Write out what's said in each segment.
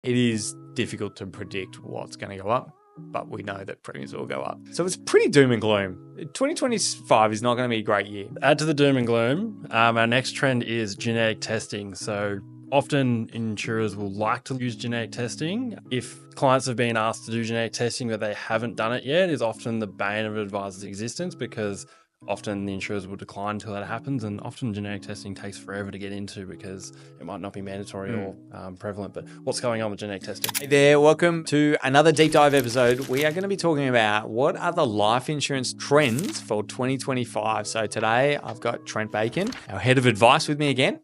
It is difficult to predict what's going to go up, but we know that premiums will go up. So it's pretty doom and gloom. 2025 is not going to be a great year. Add to the doom and gloom, our next trend is genetic testing. So often insurers will like to use genetic testing. If clients have been asked to do genetic testing but they haven't done it yet, is often the bane of an advisor's existence, because often the insurers will decline until that happens, and often genetic testing takes forever to get into because it might not be mandatory or prevalent. But what's going on with genetic testing? Hey there, welcome to another deep dive episode. We are going to be talking about what are the life insurance trends for 2025. So today I've got Trent Bacon, our head of advice, with me again.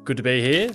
Good to be here.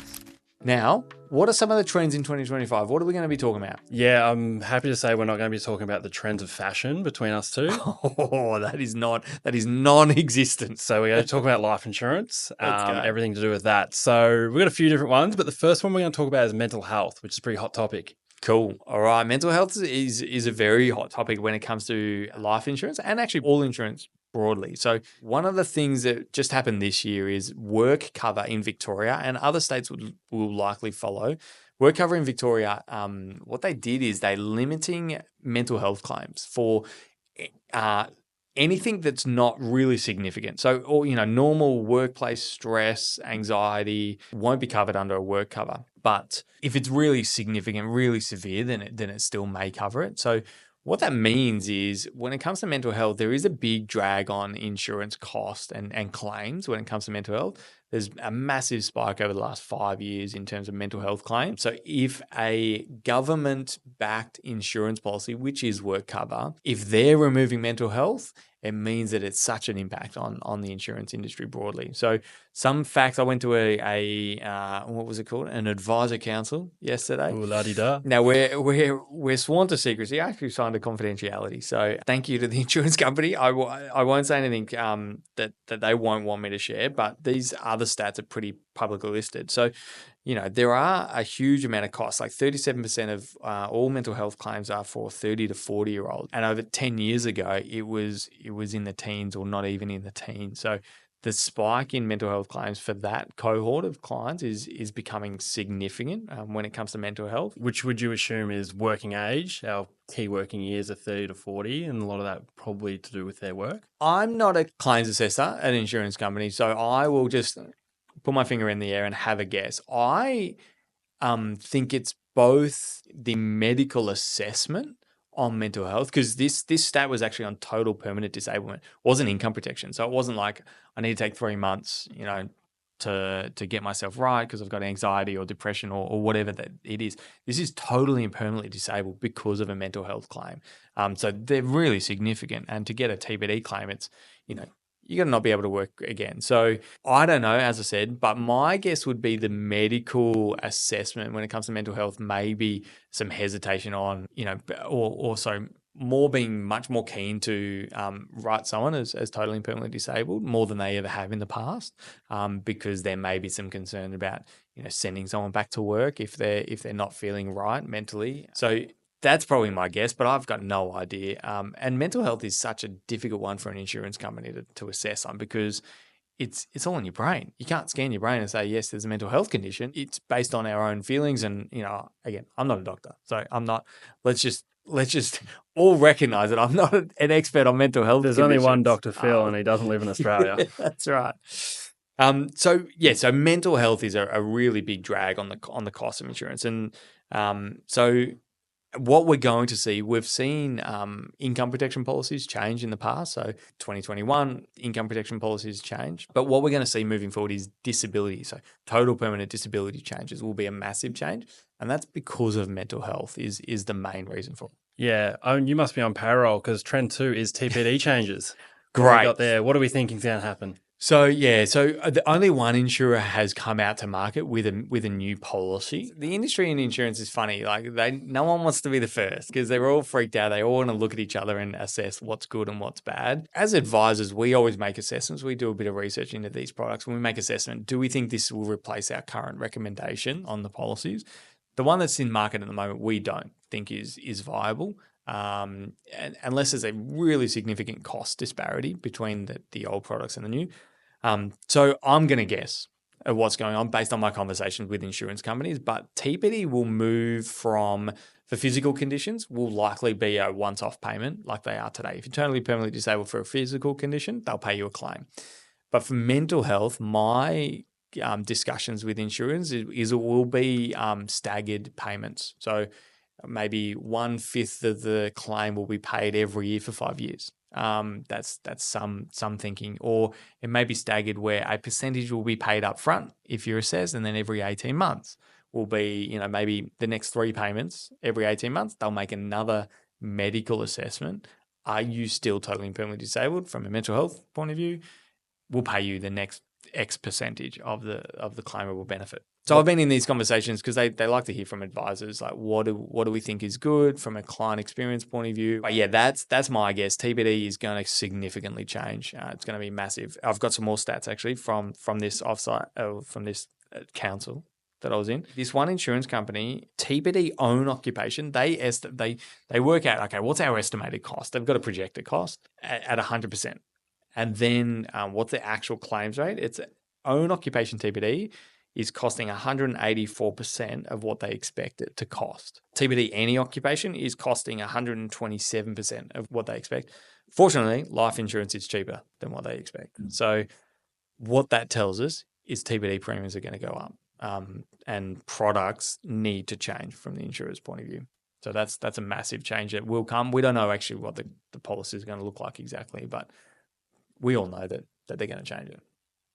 Now, what are some of the trends in 2025? What are we going to be talking about? Yeah, I'm happy to say we're not going to be talking about the trends of fashion between us two. Oh, that is non-existent. So we're going to talk about life insurance, Let's go. everything to do with that. So we've got a few different ones, but the first one we're going to talk about is mental health, which is a pretty hot topic. Cool. All right. Mental health is a very hot topic when it comes to life insurance and actually all insurance broadly. So one of the things that just happened this year is work cover in Victoria, and other states will likely follow. Work cover in Victoria, what they did is they limiting mental health claims for anything that's not really significant. So, normal workplace stress, anxiety won't be covered under a work cover. But if it's really significant, really severe, then it still may cover it. So what that means is when it comes to mental health, there is a big drag on insurance cost and claims when it comes to mental health. There's a massive spike over the last 5 years in terms of mental health claims. So if a government-backed insurance policy, which is work cover, if they're removing mental health, it means that it's such an impact on the insurance industry broadly. So some facts, I went to what was it called? An advisor council yesterday. Ooh, la-di-da. Now we're sworn to secrecy. I actually signed a confidentiality. So thank you to the insurance company. I won't say anything that they won't want me to share, but these other stats are pretty publicly listed. So, there are a huge amount of costs, like 37% of all mental health claims are for 30 to 40-year-olds. And over 10 years ago, it was in the teens or not even in the teens. So the spike in mental health claims for that cohort of clients is becoming significant when it comes to mental health. Which would you assume is working age? Our key working years are 30 to 40, and a lot of that probably to do with their work. I'm not a claims assessor at an insurance company, so I will just put my finger in the air and have a guess. I think it's both the medical assessment on mental health, because this stat was actually on total permanent disablement, wasn't income protection. So it wasn't like I need to take 3 months, to get myself right because I've got anxiety or depression or whatever that it is. This is totally and permanently disabled because of a mental health claim. So they're really significant. And to get a TBD claim, it's, you're going to not be able to work again. So I don't know, as I said, but my guess would be the medical assessment when it comes to mental health, maybe some hesitation on, or also more being much more keen to write someone as totally and permanently disabled more than they ever have in the past, because there may be some concern about, sending someone back to work if they're not feeling right mentally. So that's probably my guess, but I've got no idea. And mental health is such a difficult one for an insurance company to assess on, because it's all in your brain. You can't scan your brain and say, yes, there's a mental health condition. It's based on our own feelings. And, again, I'm not a doctor, so I'm not, let's just all recognize that I'm not an expert on mental health. There's conditions. only one Dr. Phil, and he doesn't live in Australia. That's right. So mental health is a really big drag on the cost of insurance. And so what we're going to see, we've seen income protection policies change in the past. So 2021, income protection policies change. But what we're going to see moving forward is disability. So total permanent disability changes will be a massive change. And that's because of mental health is the main reason for it. Yeah. You must be on payroll, because trend 2 is TPD changes. Great. What have we got there? What are we thinking is going to happen? So the only one insurer has come out to market with a new policy. The industry in insurance is funny. Like no one wants to be the first because they're all freaked out. They all want to look at each other and assess what's good and what's bad. As advisors, we always make assessments. We do a bit of research into these products. When we make assessment, do we think this will replace our current recommendation on the policies? The one that's in market at the moment, we don't think is viable. And unless there's a really significant cost disparity between the old products and the new. So I'm going to guess of what's going on based on my conversations with insurance companies, but TPD will move from, for physical conditions, will likely be a once-off payment like they are today. If you're totally permanently disabled for a physical condition, they'll pay you a claim. But for mental health, my discussions with insurers is it will be staggered payments. So maybe 1/5 of the claim will be paid every year for 5 years. That's some thinking, or it may be staggered where a percentage will be paid up front if you're assessed, and then every 18 months will be, maybe the next 3 payments every 18 months, they'll make another medical assessment. Are you still totally and permanently disabled from a mental health point of view? We'll pay you the next X percentage of the claimable benefit. So I've been in these conversations because they like to hear from advisors, like what do we think is good from a client experience point of view. But yeah, that's my guess. TPD is going to significantly change. It's going to be massive. I've got some more stats actually from this offsite, from this council that I was in. This one insurance company, TPD own occupation, they work out, okay, what's our estimated cost? They've got a projected cost at 100%. And then what's the actual claims rate? It's own occupation TPD is costing 184% of what they expect it to cost. TPD any occupation is costing 127% of what they expect. Fortunately, life insurance is cheaper than what they expect. So what that tells us is TPD premiums are going to go up, and products need to change from the insurer's point of view. So that's a massive change that will come. We don't know actually what the policy is going to look like exactly, but we all know that they're going to change it.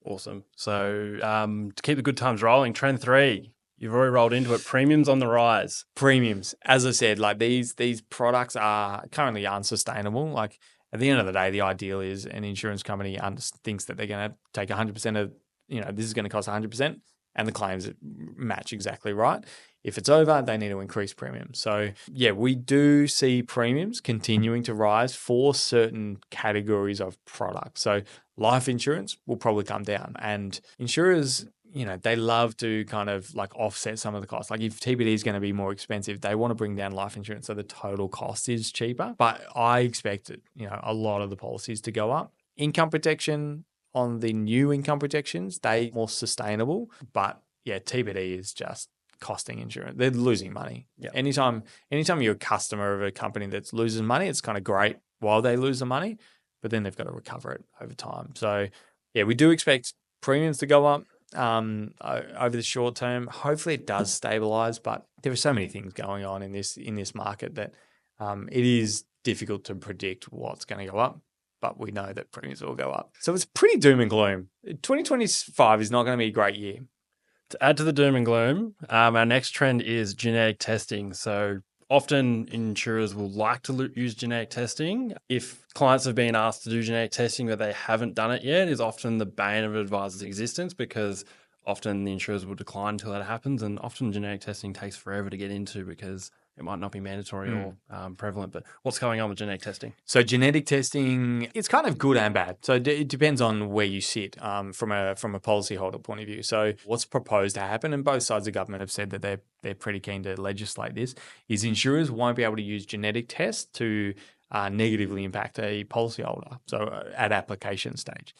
Awesome. So to keep the good times rolling, trend 3, you've already rolled into it. Premiums on the rise. Premiums, as I said, like these products are currently unsustainable. Like at the end of the day, the ideal is an insurance company thinks that they're going to take 100% of, this is going to cost 100%, and the claims match exactly right. If it's over, they need to increase premiums. So yeah, we do see premiums continuing to rise for certain categories of products. So life insurance will probably come down, and insurers, they love to kind of like offset some of the costs. Like if TPD is going to be more expensive, they want to bring down life insurance so the total cost is cheaper. But I expect a lot of the policies to go up. Income protection, on the new income protections, they more sustainable. But yeah, TPD is just costing insurance. They're losing money. Yeah. Anytime you're a customer of a company that's losing money, it's kind of great while they lose the money, but then they've got to recover it over time. So yeah, we do expect premiums to go up over the short term. Hopefully it does stabilize, but there are so many things going on in this market that it is difficult to predict what's going to go up. But we know that premiums will go up. So it's pretty doom and gloom. 2025 is not going to be a great year. To add to the doom and gloom, our next trend is genetic testing. So often insurers will like to use genetic testing. If clients have been asked to do genetic testing but they haven't done it yet, is often the bane of an advisor's existence, because often the insurers will decline until that happens, and often genetic testing takes forever to get into because it might not be mandatory or prevalent. But what's going on with genetic testing? So genetic testing, it's kind of good and bad. So it depends on where you sit from a policyholder point of view. So what's proposed to happen, and both sides of government have said that they're pretty keen to legislate this, is insurers won't be able to use genetic tests to negatively impact a policyholder, so at application stage.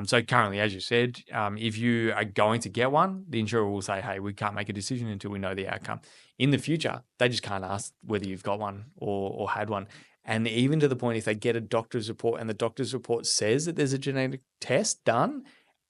So currently, as you said, if you are going to get one, the insurer will say, hey, we can't make a decision until we know the outcome. In the future, they just can't ask whether you've got one or had one. And even to the point, if they get a doctor's report and the doctor's report says that there's a genetic test done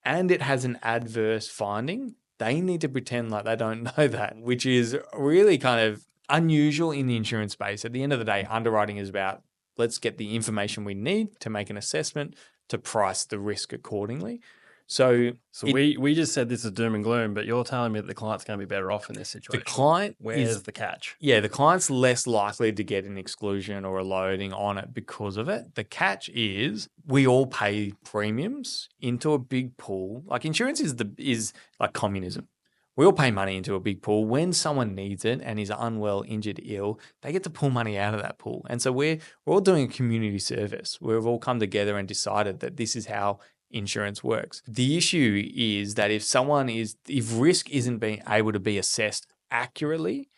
and it has an adverse finding, they need to pretend like they don't know that, which is really kind of unusual in the insurance space. At the end of the day, underwriting is about, let's get the information we need to make an assessment to price the risk accordingly. So we just said this is doom and gloom, but you're telling me that the client's going to be better off in this situation. The client Where's the catch? Yeah, the client's less likely to get an exclusion or a loading on it because of it. The catch is we all pay premiums into a big pool. Like insurance is like communism. We all pay money into a big pool. When someone needs it and is unwell, injured, ill, they get to pull money out of that pool. And so we're all doing a community service. We've all come together and decided that this is how insurance works. The issue is that if risk isn't being able to be assessed accurately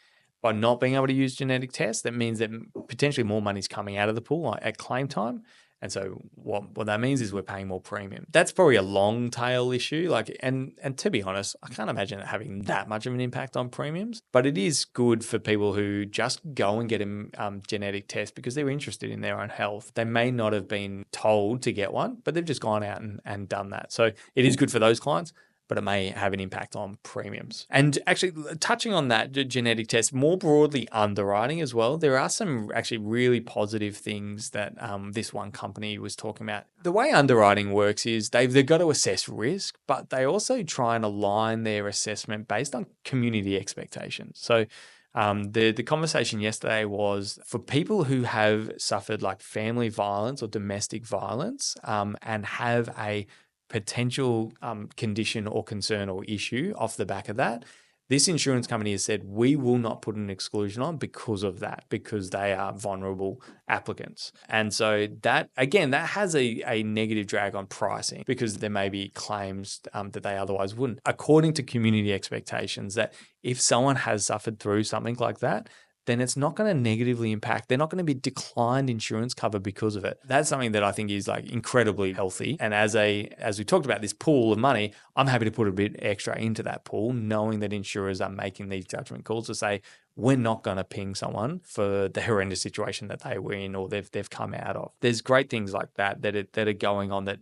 by not being able to use genetic tests, that means that potentially more money's coming out of the pool at claim time. And so what that means is we're paying more premium. That's probably a long tail issue. And to be honest, I can't imagine it having that much of an impact on premiums. But it is good for people who just go and get a genetic test because they're interested in their own health. They may not have been told to get one, but they've just gone out and done that. So it is good for those clients, but it may have an impact on premiums. And actually, touching on that genetic test, more broadly underwriting as well, there are some actually really positive things that this one company was talking about. The way underwriting works is they've got to assess risk, but they also try and align their assessment based on community expectations. So the conversation yesterday was for people who have suffered like family violence or domestic violence and have a potential condition or concern or issue off the back of that, this insurance company has said, we will not put an exclusion on because of that, because they are vulnerable applicants. And so that, again, that has a negative drag on pricing because there may be claims that they otherwise wouldn't. According to community expectations, that if someone has suffered through something like that, then it's not going to negatively impact. They're not going to be declined insurance cover because of it. That's something that I think is like incredibly healthy. And as we talked about this pool of money, I'm happy to put a bit extra into that pool, knowing that insurers are making these judgment calls to say, we're not going to ping someone for the horrendous situation that they were in or they've come out of. There's great things like that are going on that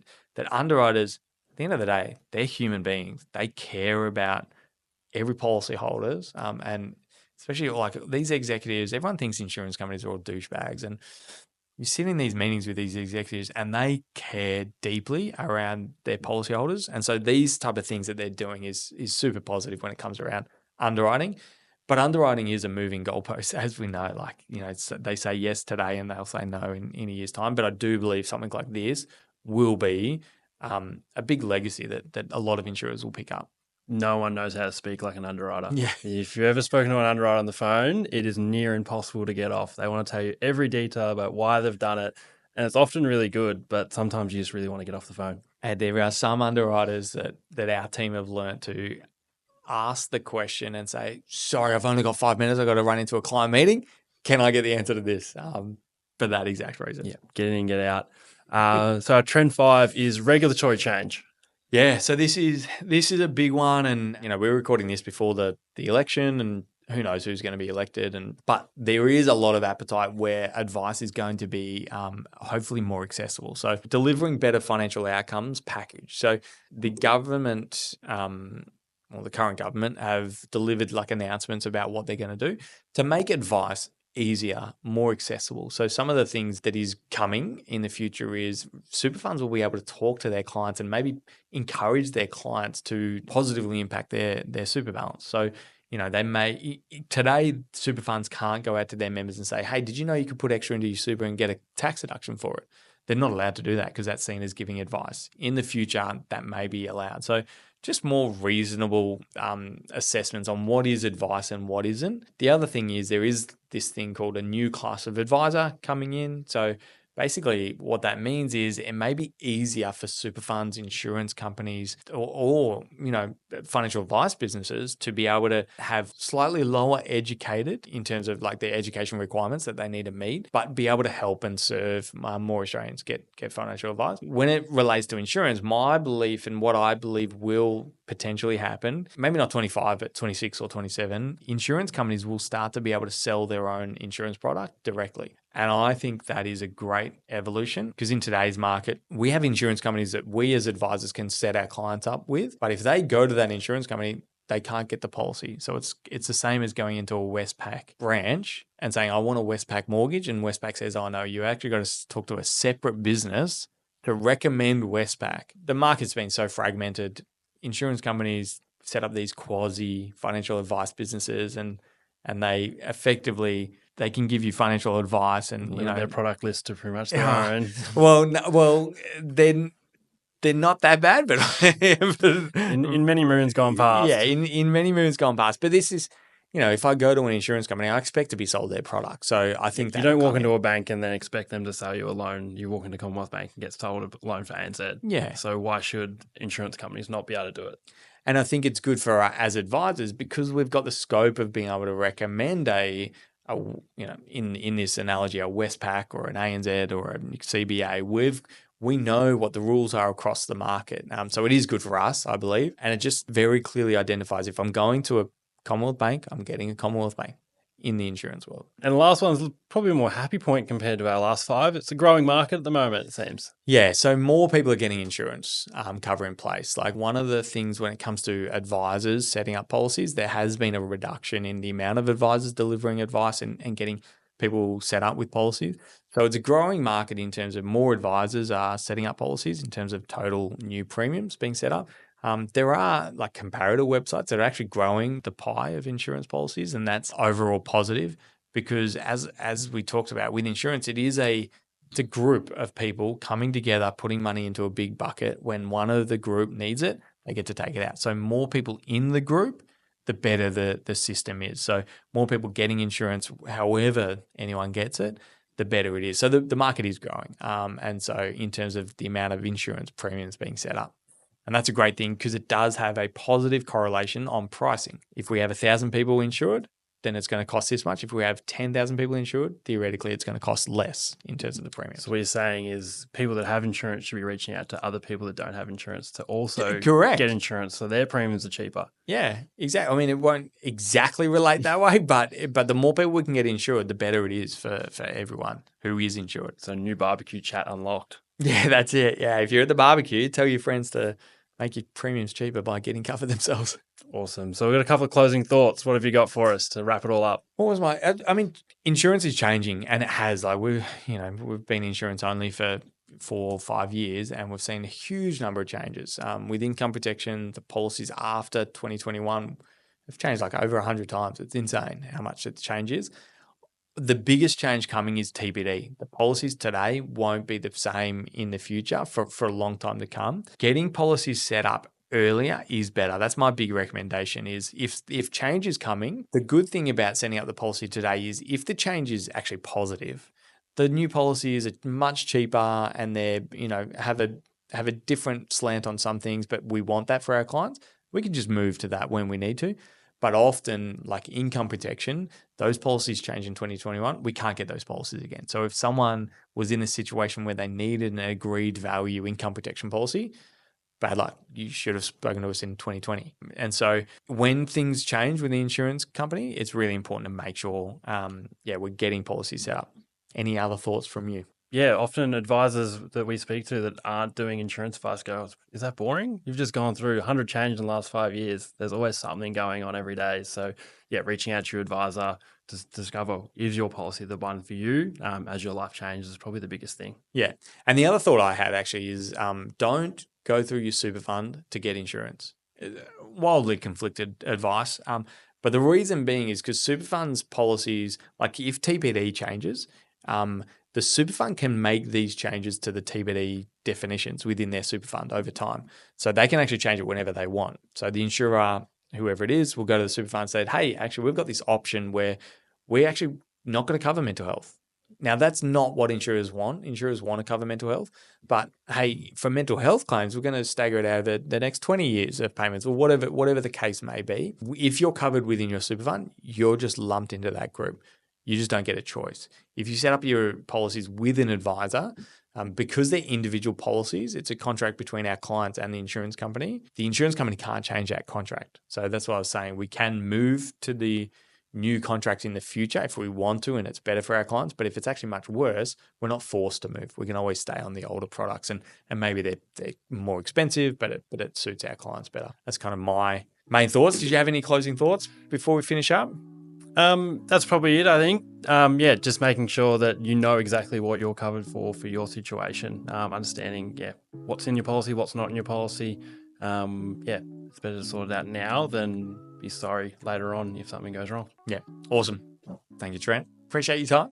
underwriters, at the end of the day, they're human beings. They care about every policyholders and especially like these executives, everyone thinks insurance companies are all douchebags. And you sit in these meetings with these executives and they care deeply around their policyholders. And so these type of things that they're doing is super positive when it comes around underwriting. But underwriting is a moving goalpost, as we know. Like, they say yes today and they'll say no in a year's time. But I do believe something like this will be a big legacy that a lot of insurers will pick up. No one knows how to speak like an underwriter. Yeah. If you've ever spoken to an underwriter on the phone, it is near impossible to get off. They want to tell you every detail about why they've done it. And it's often really good, but sometimes you just really want to get off the phone. And there are some underwriters that our team have learned to ask the question and say, sorry, I've only got 5 minutes. I've got to run into a client meeting. Can I get the answer to this? For that exact reason. Yeah, get in, get out. So our trend 5 is regulatory change. Yeah, so this is a big one, and we're recording this before the election, and who knows who's going to be elected, but there is a lot of appetite where advice is going to be hopefully more accessible. So delivering better financial outcomes package. So the government, the current government, have delivered like announcements about what they're going to do to make advice easier, more accessible. So some of the things that is coming in the future is super funds will be able to talk to their clients and maybe encourage their clients to positively impact their super balance. So, they may, today super funds can't go out to their members and say, hey, did you know you could put extra into your super and get a tax deduction for it? They're not allowed to do that because that's seen as giving advice. In the future, that may be allowed. So just more reasonable assessments on what is advice and what isn't. The other thing is there is this thing called a new class of advisor coming in. So basically what that means is it may be easier for super funds, insurance companies, or financial advice businesses to be able to have slightly lower educated in terms of like their education requirements that they need to meet, but be able to help and serve more Australians get financial advice. When it relates to insurance, my belief and what I believe will potentially happen, maybe not 25, but 26 or 27, insurance companies will start to be able to sell their own insurance product directly. And I think that is a great evolution because in today's market, we have insurance companies that we as advisors can set our clients up with. But if they go to that insurance company, they can't get the policy. So it's the same as going into a Westpac branch and saying, I want a Westpac mortgage. And Westpac says, oh no, you actually got to talk to a separate business to recommend Westpac. The market's been so fragmented. Insurance companies set up these quasi financial advice businesses and they effectively, they can give you financial advice and their product list to pretty much their own. Well, they're not that bad, but in many moons gone past. Yeah, in many moons gone past. But this is, if I go to an insurance company, I expect to be sold their product. So I think that you don't walk into a bank and then expect them to sell you a loan. You walk into Commonwealth Bank and get sold a loan for ANZ. Yeah. So why should insurance companies not be able to do it? And I think it's good for us as advisors because we've got the scope of being able to recommend a in this analogy, a Westpac or an ANZ or a CBA, we know what the rules are across the market. So it is good for us, I believe. And it just very clearly identifies if I'm going to a Commonwealth Bank, I'm getting a Commonwealth Bank in the insurance world. And the last one's probably a more happy point compared to our last 5. It's a growing market at the moment, it seems. Yeah, so more people are getting insurance cover in place. Like one of the things when it comes to advisors setting up policies, there has been a reduction in the amount of advisors delivering advice and getting people set up with policies. So it's a growing market in terms of more advisors are setting up policies in terms of total new premiums being set up. There are like comparator websites that are actually growing the pie of insurance policies, and that's overall positive because as we talked about with insurance, it's a group of people coming together, putting money into a big bucket. When one of the group needs it, they get to take it out. So more people in the group, the better the system is. So more people getting insurance, however anyone gets it, the better it is. So the market is growing. And so in terms of the amount of insurance premiums being set up. And that's a great thing because it does have a positive correlation on pricing. If we have 1,000 people insured, then it's going to cost this much. If we have 10,000 people insured, theoretically, it's going to cost less in terms of the premium. So what you're saying is people that have insurance should be reaching out to other people that don't have insurance to also Correct. get insurance so their premiums are cheaper. Yeah, exactly. I mean, it won't exactly relate that way, but the more people we can get insured, the better it is for everyone who is insured. So new barbecue chat unlocked. Yeah, that's it. Yeah, if you're at the barbecue, tell your friends to make your premiums cheaper by getting covered themselves. Awesome. So we've got a couple of closing thoughts. What have you got for us to wrap it all up? What was I mean, insurance is changing and it has. Like we've been insurance only for 4 or 5 years and we've seen a huge number of changes. With income protection, the policies after 2021 have changed like over 100 times. It's insane how much it changes. The biggest change coming is TBD. The policies today won't be the same in the future for a long time to come. Getting policies set up earlier is better. That's my big recommendation is if change is coming, the good thing about setting up the policy today is if the change is actually positive, the new policies are much cheaper and they're, have a different slant on some things, but we want that for our clients. We can just move to that when we need to. But often, like income protection, those policies change in 2021. We can't get those policies again. So if someone was in a situation where they needed an agreed value income protection policy, bad luck. You should have spoken to us in 2020. And so when things change with the insurance company, it's really important to make sure, we're getting policies set up. Any other thoughts from you? Yeah, often advisors that we speak to that aren't doing insurance advice go, is that boring? You've just gone through 100 changes in the last 5 years. There's always something going on every day. So yeah, reaching out to your advisor to discover, is your policy the one for you as your life changes is probably the biggest thing. Yeah. And the other thought I had actually is don't go through your super fund to get insurance. Wildly conflicted advice. But the reason being is because super funds policies, like if TPD changes, the super fund can make these changes to the TBD definitions within their super fund over time. So they can actually change it whenever they want. So the insurer, whoever it is, will go to the super fund and say, hey, actually, we've got this option where we're actually not going to cover mental health. Now, that's not what insurers want. Insurers want to cover mental health. But hey, for mental health claims, we're going to stagger it out over the next 20 years of payments or whatever the case may be. If you're covered within your super fund, you're just lumped into that group. You just don't get a choice. If you set up your policies with an advisor, because they're individual policies, it's a contract between our clients and the insurance company. The insurance company can't change that contract. So that's what I was saying. We can move to the new contract in the future if we want to and it's better for our clients. But if it's actually much worse, we're not forced to move. We can always stay on the older products and maybe they're more expensive, but it suits our clients better. That's kind of my main thoughts. Did you have any closing thoughts before we finish up? That's probably it, I think. Just making sure that you know exactly what you're covered for your situation. Understanding, what's in your policy, what's not in your policy. It's better to sort it out now than be sorry later on if something goes wrong. Yeah, awesome. Thank you, Trent. Appreciate your time.